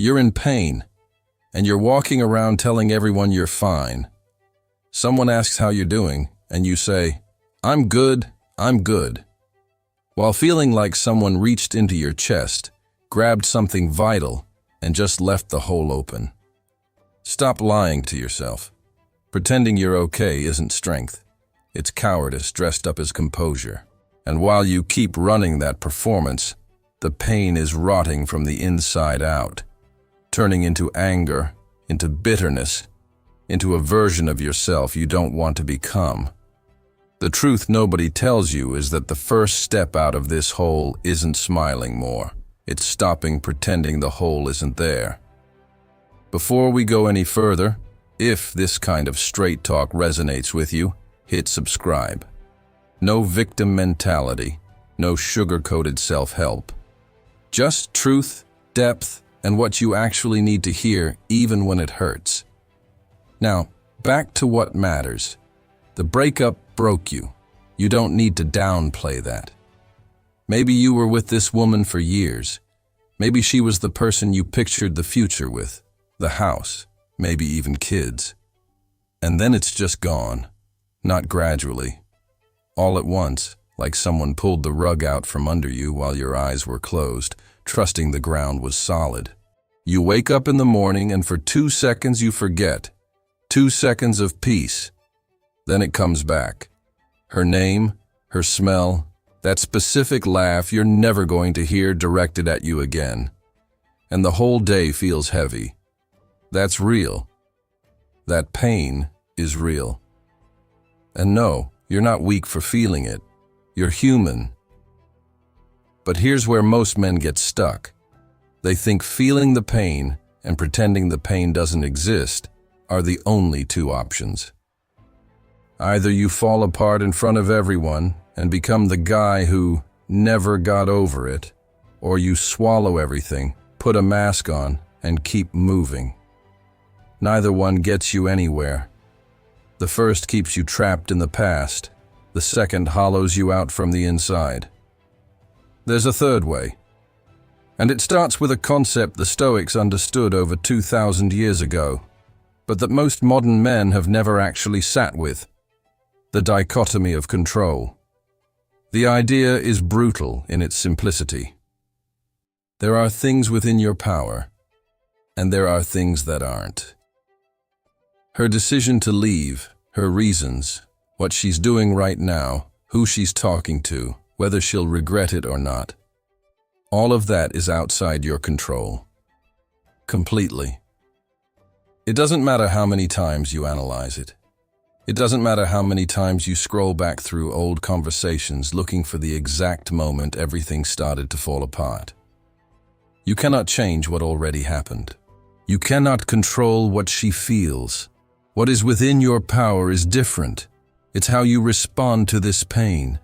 You're in pain, and you're walking around telling everyone you're fine. Someone asks how you're doing, and you say, I'm good, while feeling like someone reached into your chest, grabbed something vital, and just left the hole open. Stop lying to yourself. Pretending you're okay isn't strength. It's cowardice dressed up as composure. And while you keep running that performance, the pain is rotting from the inside out, turning into anger, into bitterness, into a version of yourself you don't want to become. The truth nobody tells you is that the first step out of this hole isn't smiling more. It's stopping pretending the hole isn't there. Before we go any further, if this kind of straight talk resonates with you, hit subscribe. No victim mentality, no sugar-coated self-help. Just truth, depth, and what you actually need to hear even when it hurts. Now, back to what matters. The breakup broke you. You don't need to downplay that. Maybe you were with this woman for years. Maybe she was the person you pictured the future with, the house, maybe even kids. And then it's just gone. Not gradually. All at once, like someone pulled the rug out from under you while your eyes were closed, trusting the ground was solid. You wake up in the morning and for 2 seconds you forget. 2 seconds of peace. Then it comes back. Her name, her smell, that specific laugh you're never going to hear directed at you again. And the whole day feels heavy. That's real. That pain is real. And no, you're not weak for feeling it. You're human. But here's where most men get stuck. They think feeling the pain and pretending the pain doesn't exist are the only two options. Either you fall apart in front of everyone and become the guy who never got over it, or you swallow everything, put a mask on, and keep moving. Neither one gets you anywhere. The first keeps you trapped in the past. The second hollows you out from the inside. There's a third way. And it starts with a concept the Stoics understood over 2,000 years ago, but that most modern men have never actually sat with. The dichotomy of control. The idea is brutal in its simplicity. There are things within your power, and there are things that aren't. Her decision to leave, her reasons, what she's doing right now, who she's talking to, whether she'll regret it or not. All of that is outside your control. Completely. It doesn't matter how many times you analyze it. It doesn't matter how many times you scroll back through old conversations looking for the exact moment everything started to fall apart. You cannot change what already happened. You cannot control what she feels. What is within your power is different. It's how you respond to this pain.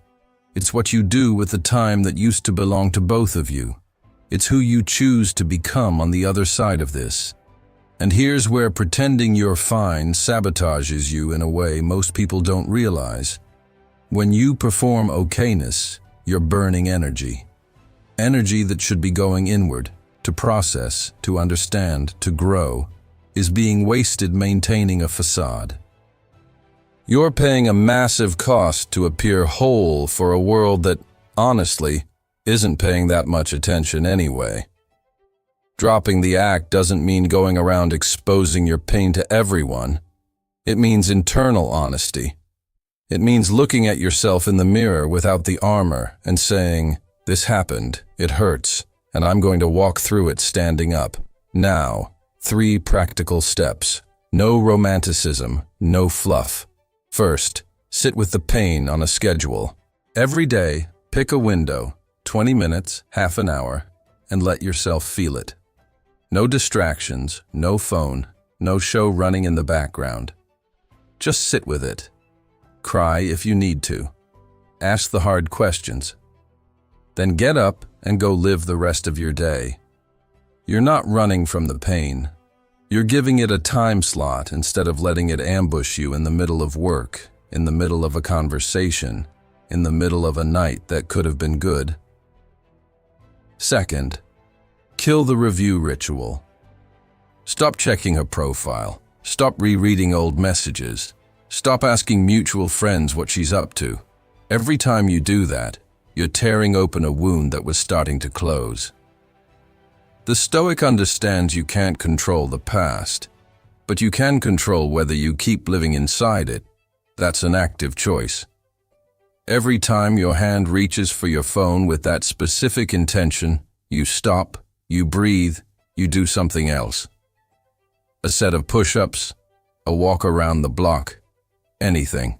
It's what you do with the time that used to belong to both of you. It's who you choose to become on the other side of this. And here's where pretending you're fine sabotages you in a way most people don't realize. When you perform okayness, you're burning energy. Energy that should be going inward, to process, to understand, to grow, is being wasted maintaining a facade. You're paying a massive cost to appear whole for a world that, honestly, isn't paying that much attention anyway. Dropping the act doesn't mean going around exposing your pain to everyone. It means internal honesty. It means looking at yourself in the mirror without the armor and saying, "This happened, it hurts, and I'm going to walk through it standing up." Now, 3 practical steps. No romanticism, no fluff. First, sit with the pain on a schedule. Every day, pick a window, 20 minutes, half an hour, and let yourself feel it. No distractions, no phone, no show running in the background. Just sit with it. Cry if you need to. Ask the hard questions. Then get up and go live the rest of your day. You're not running from the pain. You're giving it a time slot instead of letting it ambush you in the middle of work, in the middle of a conversation, in the middle of a night that could have been good. Second, kill the review ritual. Stop checking her profile. Stop rereading old messages. Stop asking mutual friends what she's up to. Every time you do that, you're tearing open a wound that was starting to close. The Stoic understands you can't control the past, but you can control whether you keep living inside it. That's an active choice. Every time your hand reaches for your phone with that specific intention, you stop, you breathe, you do something else. A set of push-ups, a walk around the block, anything.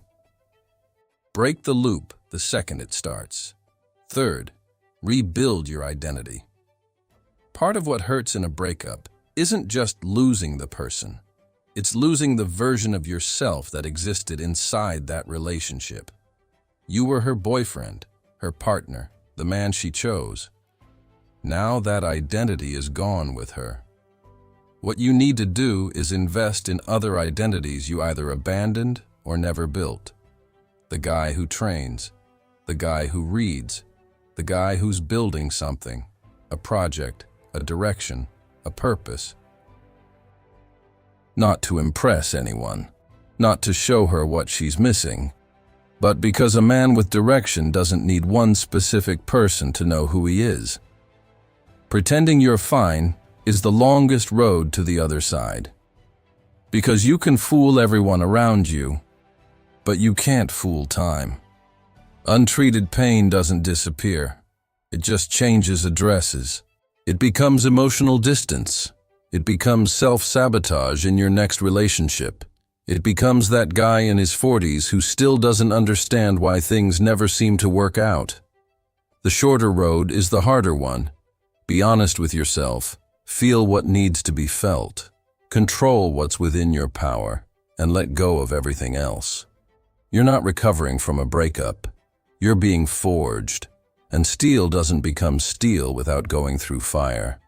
Break the loop the second it starts. Third, rebuild your identity. Part of what hurts in a breakup isn't just losing the person. It's losing the version of yourself that existed inside that relationship. You were her boyfriend, her partner, the man she chose. Now that identity is gone with her. What you need to do is invest in other identities you either abandoned or never built. The guy who trains, the guy who reads, the guy who's building something, a project, a direction, a purpose. Not to impress anyone, not to show her what she's missing, but because a man with direction doesn't need one specific person to know who he is. Pretending you're fine is the longest road to the other side. Because you can fool everyone around you, but you can't fool time. Untreated pain doesn't disappear. It just changes addresses. It becomes emotional distance. It becomes self-sabotage in your next relationship. It becomes that guy in his 40s who still doesn't understand why things never seem to work out. The shorter road is the harder one. Be honest with yourself. Feel what needs to be felt. Control what's within your power, and let go of everything else. You're not recovering from a breakup. You're being forged, and steel doesn't become steel without going through fire.